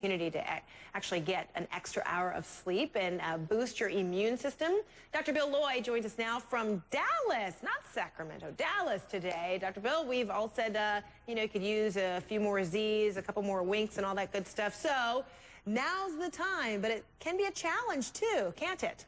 opportunity to actually get an extra hour of sleep and boost your immune system. Dr. Bill Lloyd joins us now from Dallas, not Sacramento, Dallas today. Dr. Bill, we've all said, you know, you could use a few more Z's, a couple more winks and all that good stuff. So now's the time, but it can be a challenge too, can't it?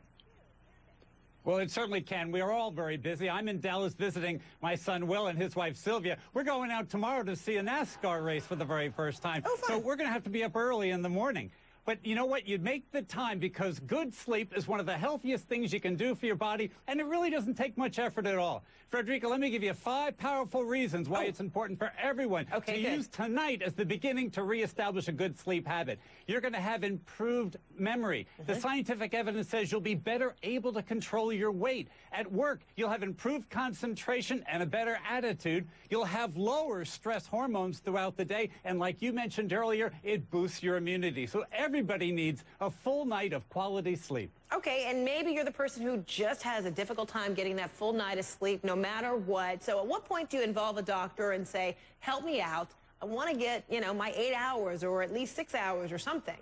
Well, it certainly can. We are all very busy. I'm in Dallas visiting my son, Will, and his wife, Sylvia. We're going out tomorrow to see a NASCAR race for the very first time. Oh, fun. So we're going to have to be up early in the morning. But you know what? You make the time because good sleep is one of the healthiest things you can do for your body, and it really doesn't take much effort at all. Frederica, let me give you 5 powerful reasons why it's important for everyone to use tonight as the beginning to reestablish a good sleep habit. You're going to have improved memory. The scientific evidence says you'll be better able to control your weight. At work, you'll have improved concentration and a better attitude. You'll have lower stress hormones throughout the day, and like you mentioned earlier, it boosts your immunity. So everybody needs a full night of quality sleep. Okay, and maybe you're the person who just has a difficult time getting that full night of sleep no matter what. So at what point do you involve a doctor and say, help me out, I want to get, you know, my 8 hours or at least 6 hours or something?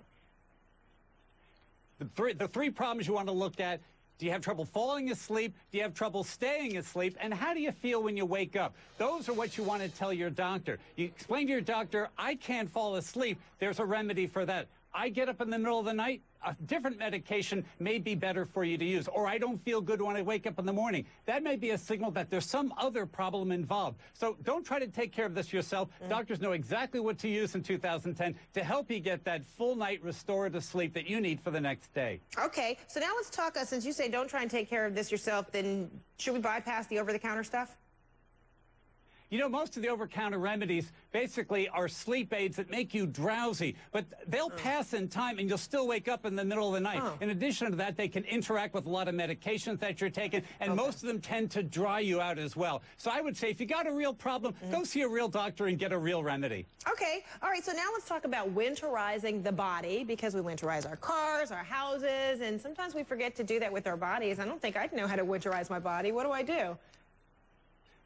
The three problems you want to look at: do you have trouble falling asleep? Do you have trouble staying asleep? And how do you feel when you wake up? Those are what you want to tell your doctor. You explain to your doctor, I can't fall asleep. There's a remedy for that. I get up in the middle of the night, a different medication may be better for you to use. Or I don't feel good when I wake up in the morning. That may be a signal that there's some other problem involved. So don't try to take care of this yourself. Doctors know exactly what to use in 2010 to help you get that full night restorative sleep that you need for the next day. Okay, so now let's talk, since you say don't try and take care of this yourself, then should we bypass the over-the-counter stuff? You know, most of the over-counter remedies basically are sleep aids that make you drowsy, but they'll pass in time and you'll still wake up in the middle of the night. In addition to that, they can interact with a lot of medications that you're taking, and most of them tend to dry you out as well. So I would say if you got a real problem, go see a real doctor and get a real remedy. Okay, all right, so now let's talk about winterizing the body, because we winterize our cars, our houses, and sometimes we forget to do that with our bodies. I don't think I'd know how to winterize my body. What do I do?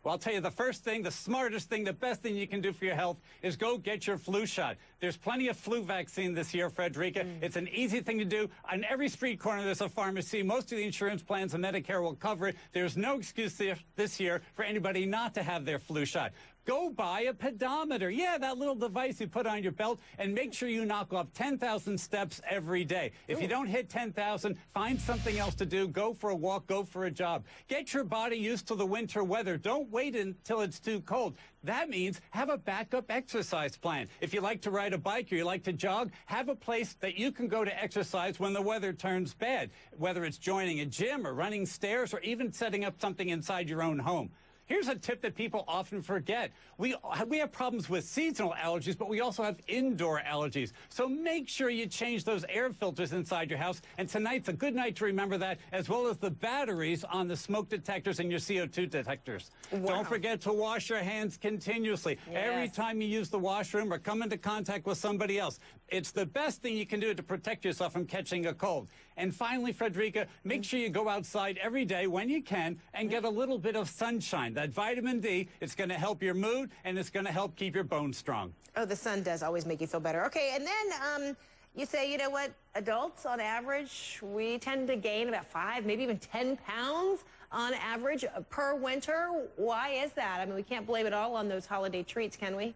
Well, I'll tell you, the first thing, the smartest thing, the best thing you can do for your health is go get your flu shot. There's plenty of flu vaccine this year, Frederica. It's an easy thing to do. On every street corner, there's a pharmacy. Most of the insurance plans and Medicare will cover it. There's no excuse this year for anybody not to have their flu shot. Go buy a pedometer. Yeah, that little device you put on your belt, and make sure you knock off 10,000 steps every day. If you don't hit 10,000, find something else to do. Go for a walk, go for a jog. Get your body used to the winter weather. Don't wait until it's too cold. That means have a backup exercise plan. If you like to ride a bike or you like to jog, have a place that you can go to exercise when the weather turns bad, whether it's joining a gym or running stairs or even setting up something inside your own home. Here's a tip that people often forget. We have problems with seasonal allergies, but we also have indoor allergies. So make sure you change those air filters inside your house. And tonight's a good night to remember that, as well as the batteries on the smoke detectors and your CO2 detectors. Don't forget to wash your hands continuously. Every time you use the washroom or come into contact with somebody else. It's the best thing you can do to protect yourself from catching a cold. And finally, Frederica, make sure you go outside every day when you can and get a little bit of sunshine. That vitamin D, it's going to help your mood, and it's going to help keep your bones strong. Oh, the sun does always make you feel better. Okay, and then you say, you know what, adults on average, we tend to gain about 5, maybe even 10 pounds on average per winter. Why is that? I mean, we can't blame it all on those holiday treats, can we?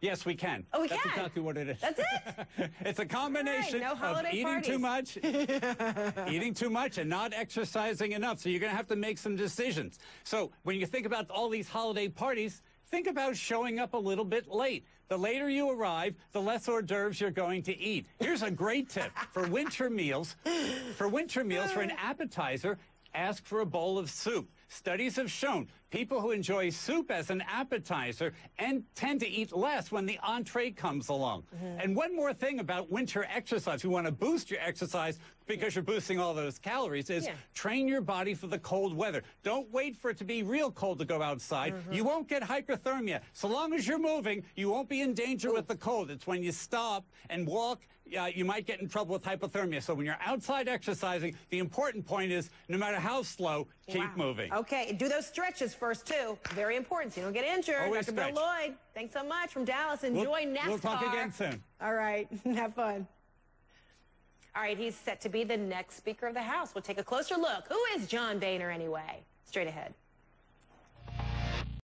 Yes, we can. Oh, we can? That's exactly what it is. That's it? It's a combination of eating too much, eating too much and not exercising enough. So you're going to have to make some decisions. So when you think about all these holiday parties, think about showing up a little bit late. The later you arrive, the less hors d'oeuvres you're going to eat. Here's a great tip for winter meals. For an appetizer, ask for a bowl of soup. Studies have shown people who enjoy soup as an appetizer and tend to eat less when the entree comes along. And one more thing about winter exercise, you want to boost your exercise because you're boosting all those calories, is train your body for the cold weather. Don't wait for it to be real cold to go outside. You won't get hypothermia. So long as you're moving, you won't be in danger with the cold. It's when you stop and walk, you might get in trouble with hypothermia. So when you're outside exercising, the important point is no matter how slow, keep moving. Okay, do those stretches first, too. Very important, so you don't get injured. Always Dr. Bill Lloyd, thanks so much from Dallas. Enjoy NASCAR. We'll talk again soon. All right. Have fun. All right, he's set to be the next Speaker of the House. We'll take a closer look. Who is John Boehner, anyway? Straight ahead.